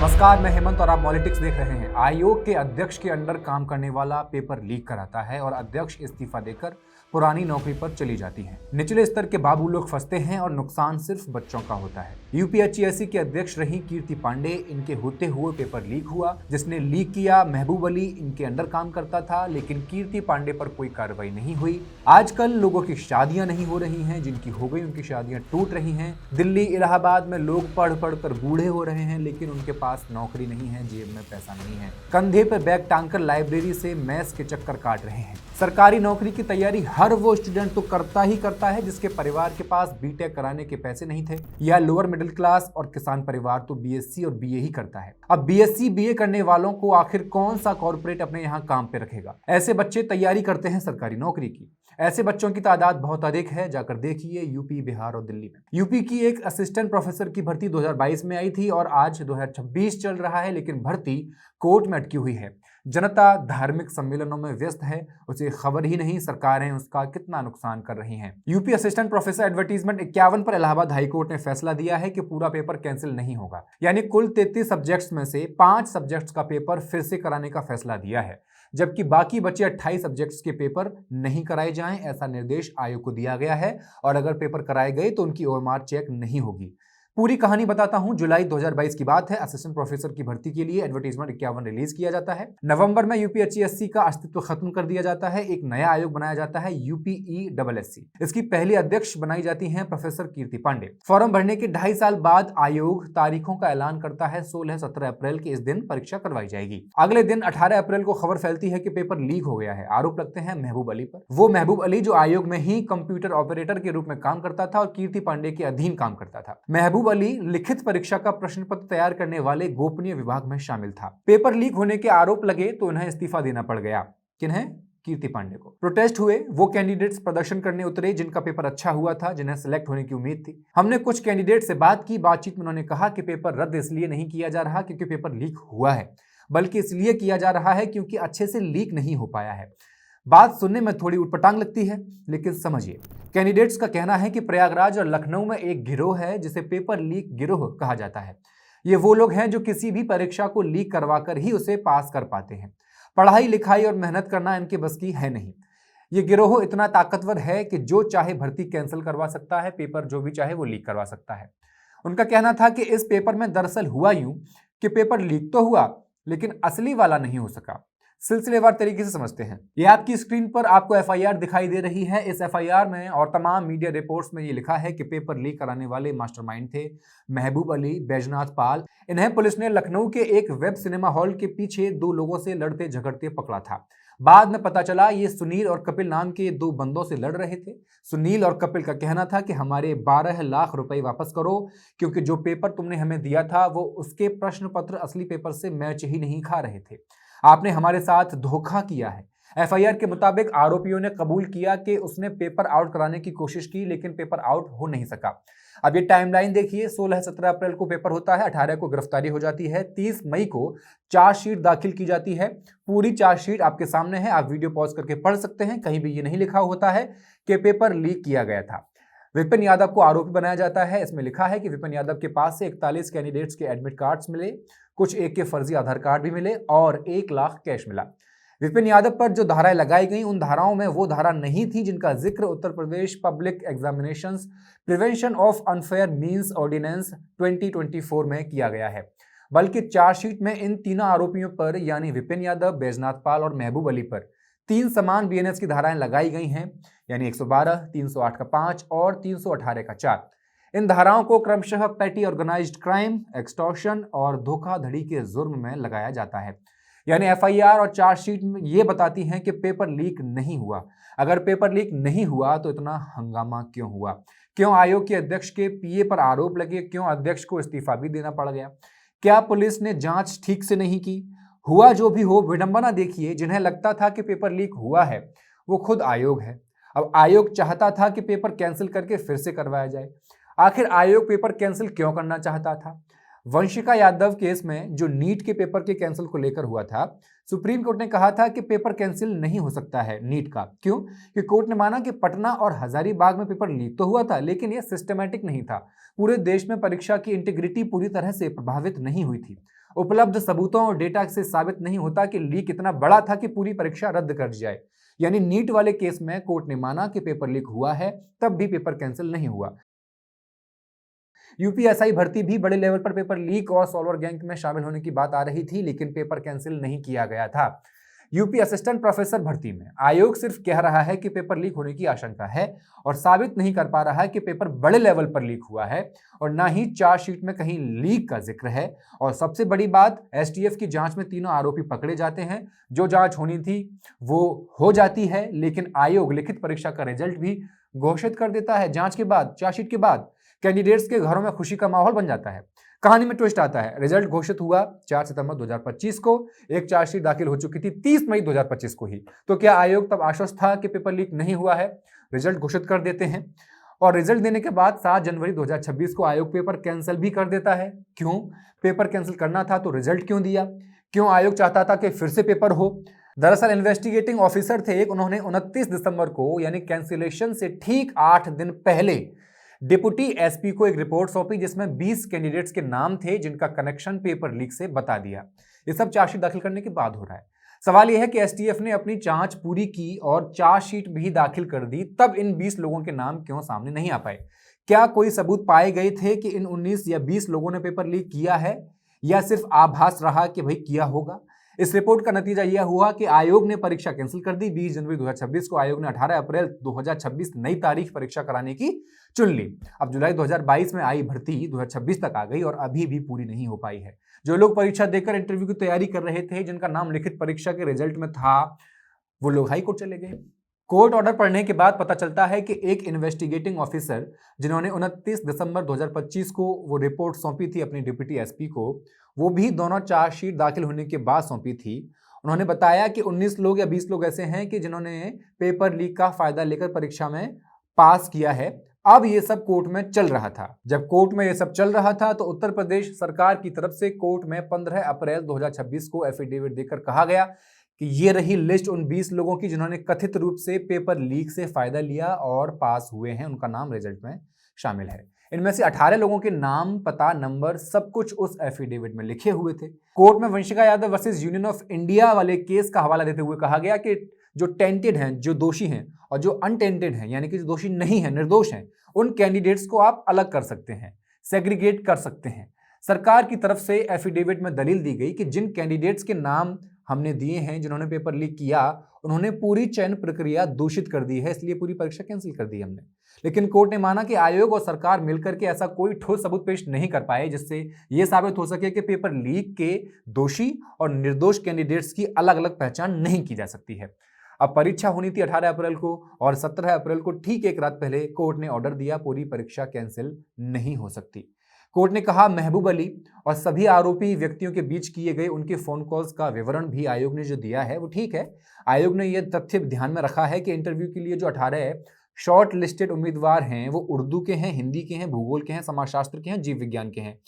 नमस्कार, मैं हेमंत और आप पॉलिटिक्स देख रहे हैं। आयोग के अध्यक्ष के अंडर काम करने वाला पेपर लीक कराता है और अध्यक्ष इस्तीफा देकर पुरानी नौकरी पर चली जाती है। निचले स्तर के बाबू लोग फंसते हैं और नुकसान सिर्फ बच्चों का होता है। यूपीएचईएससी के अध्यक्ष रही कीर्ति पांडे, इनके होते हुए पेपर लीक हुआ। जिसने लीक किया महबूब अली इनके अंडर काम करता था, लेकिन कीर्ति पांडे पर कोई कार्रवाई नहीं हुई। आजकल लोगों की शादियां नहीं हो रही हैं, जिनकी हो गई उनकी शादियां टूट रही हैं। दिल्ली इलाहाबाद में लोग पढ़ पढ़ कर बूढ़े हो रहे हैं, लेकिन उनके पास नौकरी नहीं है, जेब में पैसा नहीं है। कंधे पर बैग टांगकर लाइब्रेरी से मैथ्स के चक्कर काट रहे हैं। सरकारी नौकरी की तैयारी हर वो स्टूडेंट तो करता ही करता है जिसके परिवार के पास बीटेक कराने के पैसे नहीं थे, या लोअर मिडिल क्लास और किसान परिवार तो बीएससी और बीए ही करता है। अब बीएससी बीए करने वालों को आखिर कौन सा कॉर्पोरेट अपने यहाँ काम पे रखेगा? ऐसे बच्चे तैयारी करते हैं सरकारी नौकरी की। ऐसे बच्चों की तादाद बहुत अधिक है, जाकर देखिए यूपी, बिहार और दिल्ली में। यूपी की एक असिस्टेंट प्रोफेसर की भर्ती 2022 में आई थी और आज 2026 चल रहा है, लेकिन भर्ती कोर्ट में अटकी हुई है। जनता धार्मिक सम्मेलनों में व्यस्त है, उसे खबर ही नहीं सरकारें उसका कितना नुकसान कर रही हैं। यूपी असिस्टेंट प्रोफेसर एडवर्टीजमेंट 51 पर इलाहाबाद हाईकोर्ट ने फैसला दिया है कि पूरा पेपर कैंसिल नहीं होगा, यानी कुल 33 सब्जेक्ट्स में से 5 सब्जेक्ट्स का पेपर फिर से कराने का फैसला दिया है, जबकि बाकी बचे 28 सब्जेक्ट्स के पेपर नहीं कराए जाएं, ऐसा निर्देश आयोग को दिया गया है। और अगर पेपर कराए गए तो उनकी ओएमआर चेक नहीं होगी। पूरी कहानी बताता हूं। जुलाई 2022 की बात है। असिस्टेंट प्रोफेसर की भर्ती के लिए एडवर्टीजमेंट 51 रिलीज किया जाता है। नवंबर में यूपीएचईएससी का अस्तित्व खत्म कर दिया जाता है। एक नया आयोग बनाया जाता है, यूपीईएससी। इसकी पहली अध्यक्ष बनाई जाती हैं प्रोफेसर कीर्ति पांडे। फॉर्म भरने के 2.5 साल बाद आयोग तारीखों का ऐलान करता है। 16-17 अप्रैल के इस दिन परीक्षा करवाई जाएगी। अगले दिन 18 अप्रैल को खबर फैलती है कि पेपर लीक हो गया है। आरोप लगते हैं महबूब अली पर। वो महबूब अली जो आयोग में ही कंप्यूटर ऑपरेटर के रूप में काम करता था और कीर्ति पांडे के अधीन काम करता था। महबूब अली लिखित परीक्षा का प्रश्न पत्र तैयार करने वाले गोपनीय विभाग में शामिल था। पेपर लीक होने के आरोप लगे तो उन्हें इस्तीफा देना पड़ गया। किन्हें? कीर्ति पांडे को। प्रोटेस्ट हुए, वो कैंडिडेट्स प्रदर्शन करने उतरे जिनका पेपर अच्छा हुआ था, जिन्हें सिलेक्ट होने की उम्मीद थी। हमने कुछ कैंडिडेट से बात की। बातचीत में उन्होंने कहा कि पेपर रद्द इसलिए नहीं किया जा रहा क्योंकि पेपर लीक हुआ है, बल्कि इसलिए किया जा रहा है क्योंकि अच्छे से लीक नहीं हो पाया है। बात सुनने में थोड़ी उटपटांग लगती है, लेकिन समझिए। कैंडिडेट्स का कहना है कि प्रयागराज और लखनऊ में एक गिरोह है जिसे पेपर लीक गिरोह कहा जाता है। ये वो लोग हैं जो किसी भी परीक्षा को लीक करवाकर ही उसे पास कर पाते हैं। पढ़ाई लिखाई और मेहनत करना इनके बस की है नहीं। ये गिरोह इतना ताकतवर है कि जो चाहे भर्ती कैंसिल करवा सकता है, पेपर जो भी चाहे वो लीक करवा सकता है। उनका कहना था कि इस पेपर में दरअसल हुआ यूं कि पेपर लीक तो हुआ, लेकिन असली वाला नहीं हो सका। सिलसिलेवार तरीके से समझते हैं। ये आपकी स्क्रीन पर आपको एफआईआर दिखाई दे रही है। इस एफआईआर में और तमाम मीडिया रिपोर्ट्स में ये लिखा है कि पेपर लीक कराने वाले मास्टरमाइंड थे महबूब अली, बैजनाथ पाल। इन्हें पुलिस ने लखनऊ के एक वेब सिनेमा हॉल के पीछे 2 लोगों से लड़ते झगड़ते पकड़ा था। बाद में पता चला ये सुनील और कपिल नाम के 2 बंदों से लड़ रहे थे। सुनील और कपिल का कहना था कि हमारे 12 लाख रुपए वापस करो, क्योंकि जो पेपर तुमने हमें दिया था वो उसके प्रश्न पत्र असली पेपर से मैच ही नहीं खा रहे थे। आपने हमारे साथ धोखा किया है। एफआईआर के मुताबिक आरोपियों ने कबूल किया कि उसने पेपर आउट कराने की कोशिश की, लेकिन पेपर आउट हो नहीं सका। अब ये टाइमलाइन देखिए। 16-17 अप्रैल को पेपर होता है, 18 को गिरफ्तारी हो जाती है, 30 मई को चार्जशीट दाखिल की जाती है। पूरी चार्जशीट आपके सामने है, आप वीडियो पॉज करके पढ़ सकते हैं। कहीं भी ये नहीं लिखा होता है कि पेपर लीक किया गया था। विपिन यादव को आरोपी बनाया जाता है। इसमें लिखा है कि विपिन यादव के पास से 41 कैंडिडेट्स के एडमिट कार्ड्स मिले, कुछ एक के फर्जी आधार कार्ड भी मिले और 1 लाख कैश मिला। विपिन यादव पर जो धाराएं लगाई गई, उन धाराओं में वो धारा नहीं थी जिनका जिक्र Uttar Pradesh public examinations prevention of unfair means ordinance 2024 में किया गया है, बल्कि चार्जशीट में इन तीनों आरोपियों पर यानी विपिन यादव, बैजनाथ पाल और महबूब अली पर 3 समान बीएनएस की धाराएं लगाई गई हैं, यानी 112, 308 का 5 और 318 का 4। इन धाराओं को क्रमशः पैटी ऑर्गेनाइज्ड क्राइम, एक्सटॉर्शन और धोखाधड़ी के जुर्म में लगाया जाता है। यानी एफआईआर और चार्जशीट में ये बताती हैं कि पेपर लीक नहीं हुआ। अगर पेपर लीक नहीं हुआ तो इतना हंगामा क्यों हुआ? क्यों आयोग के अध्यक्ष के पीए पर आरोप लगे? क्यों अध्यक्ष को इस्तीफा भी देना पड़ गया? क्या पुलिस ने जांच ठीक से नहीं की? हुआ जो भी हो, विडंबना देखिए। जिन्हें लगता था कि पेपर लीक हुआ है वो खुद आयोग है। अब आयोग चाहता था कि पेपर कैंसिल करके फिर से करवाया जाए। आखिर आयोग पेपर कैंसिल क्यों करना चाहता था? वंशिका यादव केस में जो नीट के पेपर के कैंसिल को लेकर हुआ था, सुप्रीम कोर्ट ने कहा था कि पेपर कैंसिल नहीं हो सकता है नीट का। क्यों? कि कोर्ट ने माना कि पटना और हजारीबाग में पेपर लीक तो हुआ था, लेकिन यह सिस्टमैटिक नहीं था। पूरे देश में परीक्षा की इंटीग्रिटी पूरी तरह से प्रभावित नहीं हुई थी। उपलब्ध सबूतों और डेटा से साबित नहीं होता कि लीक इतना बड़ा था कि पूरी परीक्षा रद्द कर दी जाए। यानी नीट वाले केस में कोर्ट ने माना कि पेपर लीक हुआ है, तब भी पेपर कैंसिल नहीं हुआ। यूपीएसआई भर्ती भी बड़े लेवल पर पेपर लीक और सॉल्वर गैंग में शामिल होने की बात आ रही थी, लेकिन पेपर कैंसिल नहीं किया गया था। यूपी असिस्टेंट प्रोफेसर भर्ती में आयोग सिर्फ कह रहा है कि पेपर लीक होने की आशंका है और साबित नहीं कर पा रहा है कि पेपर बड़े लेवल पर लीक हुआ है, और ना ही चार्जशीट में कहीं लीक का जिक्र है। और सबसे बड़ी बात, एसटीएफ की जांच में तीनों आरोपी पकड़े जाते हैं, जो जांच होनी थी वो हो जाती है, लेकिन आयोग लिखित परीक्षा का रिजल्ट भी घोषित कर देता है जांच के बाद, चार्जशीट के बाद। कैंडिडेट्स के घरों में खुशी का माहौल बन जाता है। कहानी में ट्विस्ट आता है। रिजल्ट घोषित हुआ 4 सितंबर 2025 को, एक चार्जशीट दाखिल हो चुकी थी 30 मई 2025 को ही। तो क्या आयोग तब आश्वस्त था कि पेपर लीक नहीं हुआ है? रिजल्ट घोषित कर देते हैं, और रिजल्ट देने के बाद 7 जनवरी 2026 को आयोग पेपर कैंसिल भी कर देता है। क्यों? पेपर कैंसिल करना था तो रिजल्ट क्यों दिया? क्यों आयोग चाहता था कि फिर से पेपर हो? दरअसल इन्वेस्टिगेटिंग ऑफिसर थे एक, उन्होंने 29 दिसंबर को यानी कैंसिलेशन से ठीक 8 दिन पहले डिप्टी एसपी को एक रिपोर्ट सौंपी, जिसमें 20 कैंडिडेट्स के नाम थे जिनका कनेक्शन पेपर लीक से बता दिया। ये सब चार्जशीट दाखिल करने के बाद हो रहा है। सवाल यह है कि एसटीएफ ने अपनी जांच पूरी की और चार्जशीट भी दाखिल कर दी, तब इन 20 लोगों के नाम क्यों सामने नहीं आ पाए? क्या कोई सबूत पाए गए थे कि इन 19 या 20 लोगों ने पेपर लीक किया है, या सिर्फ आभास रहा कि भाई किया होगा? इस रिपोर्ट का नतीजा यह हुआ कि आयोग ने परीक्षा कैंसिल कर दी। 20 जनवरी 2026 को आयोग ने 18 अप्रैल 2026 नई तारीख परीक्षा कराने की चुन ली। अब जुलाई 2022 में आई भर्ती 2026 तक आ गई और अभी भी पूरी नहीं हो पाई है। जो लोग परीक्षा देकर इंटरव्यू की तैयारी कर रहे थे, जिनका नाम लिखित परीक्षा के रिजल्ट में था, वो लोग हाई कोर्ट चले गए। कोर्ट ऑर्डर पढ़ने के बाद पता चलता है कि एक इन्वेस्टिगेटिंग ऑफिसर, जिन्होंने 29 दिसंबर 2025 को वो रिपोर्ट सौंपी थी अपनी डिप्टी एसपी को, वो भी दोनों चार्जशीट दाखिल होने के बाद सौंपी थी। उन्होंने बताया कि 19 लोग या 20 लोग ऐसे हैं कि जिन्होंने पेपर लीक का फायदा लेकर परीक्षा में पास किया है। अब ये सब कोर्ट में चल रहा था। जब कोर्ट में ये सब चल रहा था तो उत्तर प्रदेश सरकार की तरफ से कोर्ट में 15 अप्रैल 2026 को एफिडेविट देकर कहा गया कि ये रही लिस्ट उन 20 लोगों की जिन्होंने कथित रूप से पेपर लीक से फायदा लिया और पास हुए हैं, उनका नाम रिजल्ट में शामिल है। इनमें से 18 लोगों के नाम, पता, नंबर सब कुछ उस एफिडेविट में लिखे हुए थे। कोर्ट में Vanshika Yadav versus union of India वाले केस का हवाला देते हुए कहा गया कि जो टेंटेड हैं, जो दोषी हैं, और जो अनटेंटेड हैं यानी कि जो दोषी नहीं है, निर्दोष हैं, उन कैंडिडेट्स को आप अलग कर सकते हैं, सेग्रीगेट कर सकते हैं। सरकार की तरफ से एफिडेविट में दलील दी गई कि जिन कैंडिडेट्स के नाम हमने दिए हैं, जिन्होंने पेपर लीक किया, उन्होंने पूरी चयन प्रक्रिया दूषित कर दी है, इसलिए पूरी परीक्षा कैंसिल कर दी हमने। लेकिन कोर्ट ने माना कि आयोग और सरकार मिलकर के ऐसा कोई ठोस सबूत पेश नहीं कर पाए जिससे यह साबित हो सके कि पेपर लीक के दोषी और निर्दोष कैंडिडेट्स की अलग अलग पहचान नहीं की जा सकती है। अब परीक्षा होनी थी 18 अप्रैल को, और 17 अप्रैल को ठीक एक रात पहले कोर्ट ने ऑर्डर दिया पूरी परीक्षा कैंसिल नहीं हो सकती। कोर्ट ने कहा महबूब अली और सभी आरोपी व्यक्तियों के बीच किए गए उनके फोन कॉल्स का विवरण भी आयोग ने जो दिया है वो ठीक है। आयोग ने यह तथ्य ध्यान में रखा है कि इंटरव्यू के लिए जो 18 शॉर्ट लिस्टेड उम्मीदवार हैं वो उर्दू के हैं, हिंदी के हैं, भूगोल के हैं, समाजशास्त्र के हैं, जीव विज्ञान के हैं,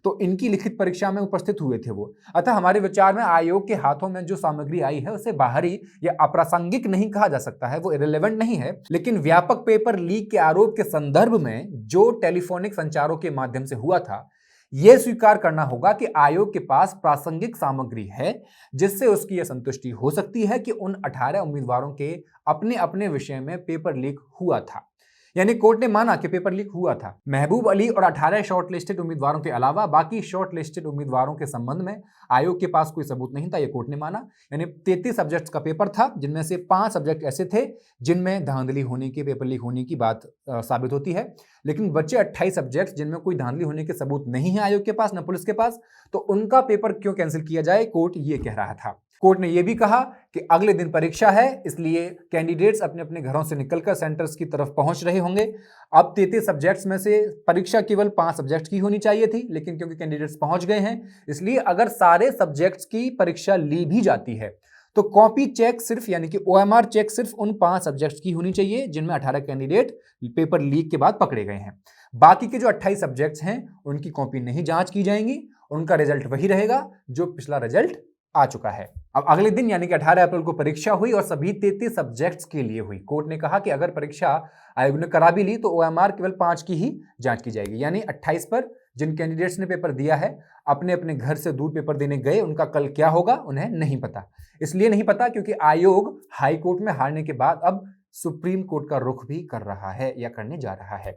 तो इनकी लिखित परीक्षा में उपस्थित हुए थे वो। अतः हमारे विचार में आयोग के हाथों में जो सामग्री आई है उसे बाहरी या अप्रासंगिक नहीं कहा जा सकता है, वो इरेलेवेंट नहीं है। लेकिन व्यापक पेपर लीक के आरोप के संदर्भ में जो टेलीफोनिक संचारों के माध्यम से हुआ था, यह स्वीकार करना होगा कि आयोग के पास प्रासंगिक सामग्री है जिससे उसकी यह संतुष्टि हो सकती है कि उन 18 उम्मीदवारों के अपने अपने विषय में पेपर लीक हुआ था। यानी कोर्ट ने माना कि पेपर लीक हुआ था। महबूब अली और 18 शॉर्टलिस्टेड उम्मीदवारों के अलावा बाकी शॉर्टलिस्टेड उम्मीदवारों के संबंध में आयोग के पास कोई सबूत नहीं था, यह कोर्ट ने माना। यानी 33 सब्जेक्ट्स का पेपर था, जिनमें से 5 सब्जेक्ट ऐसे थे जिनमें धांधली होने की, पेपर लीक होने की बात साबित होती है, लेकिन बचे 28 सब्जेक्ट्स जिनमें कोई धांधली होने के सबूत नहीं है आयोग के पास, न पुलिस के पास, तो उनका पेपर क्यों कैंसिल किया जाए, कोर्ट ये कह रहा था। कोर्ट ने यह भी कहा कि अगले दिन परीक्षा है, इसलिए कैंडिडेट्स अपने अपने घरों से निकलकर सेंटर्स की तरफ पहुंच रहे होंगे। अब 33 सब्जेक्ट्स में से परीक्षा केवल 5 सब्जेक्ट्स की होनी चाहिए थी, लेकिन क्योंकि कैंडिडेट्स पहुंच गए हैं, इसलिए अगर सारे सब्जेक्ट्स की परीक्षा ली भी जाती है तो कॉपी चेक सिर्फ यानी कि OMR चेक सिर्फ उन 5 सब्जेक्ट्स की होनी चाहिए जिनमें 18 कैंडिडेट पेपर लीक के बाद पकड़े गए हैं। बाकी के जो 28 सब्जेक्ट्स हैं उनकी कॉपी नहीं जांच की जाएंगी, उनका रिजल्ट वही रहेगा जो पिछला रिजल्ट आ चुका है। अब अगले दिन यानी कि 18 अप्रैल को परीक्षा हुई और सभी 33 सब्जेक्ट्स के लिए हुई। कोर्ट ने कहा कि अगर परीक्षा आयोग ने करा भी ली तो OMR केवल 5 की ही जांच की जाएगी, यानी 28 पर जिन कैंडिडेट्स ने पेपर दिया है अपने अपने घर से दूर पेपर देने गए, उनका कल क्या होगा उन्हें नहीं पता। इसलिए नहीं पता क्योंकि आयोग हाई कोर्ट में हारने के बाद अब सुप्रीम कोर्ट का रुख भी कर रहा है या करने जा रहा है।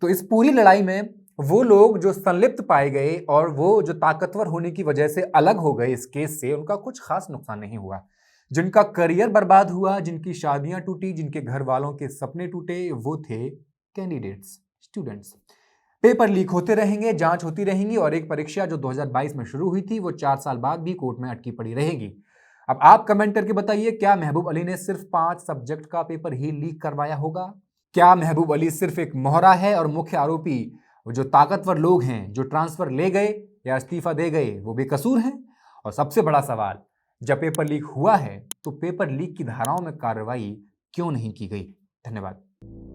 तो इस पूरी लड़ाई में वो लोग जो संलिप्त पाए गए और वो जो ताकतवर होने की वजह से अलग हो गए इस केस से, उनका कुछ खास नुकसान नहीं हुआ। जिनका करियर बर्बाद हुआ, जिनकी शादियां टूटी, जिनके घर वालों के सपने टूटे, वो थे कैंडिडेट्स, स्टूडेंट्स। पेपर लीक होते रहेंगे, जांच होती रहेंगी और एक परीक्षा जो 2022 में शुरू हुई थी वो 4 साल बाद भी कोर्ट में अटकी पड़ी रहेगी। अब आप कमेंट करके बताइए, क्या महबूब अली ने सिर्फ 5 सब्जेक्ट का पेपर ही लीक करवाया होगा? क्या महबूब अली सिर्फ एक मोहरा है और मुख्य आरोपी जो ताकतवर लोग हैं, जो ट्रांसफर ले गए या इस्तीफा दे गए, वो बेकसूर हैं? और सबसे बड़ा सवाल, जब पेपर लीक हुआ है तो पेपर लीक की धाराओं में कार्रवाई क्यों नहीं की गई? धन्यवाद।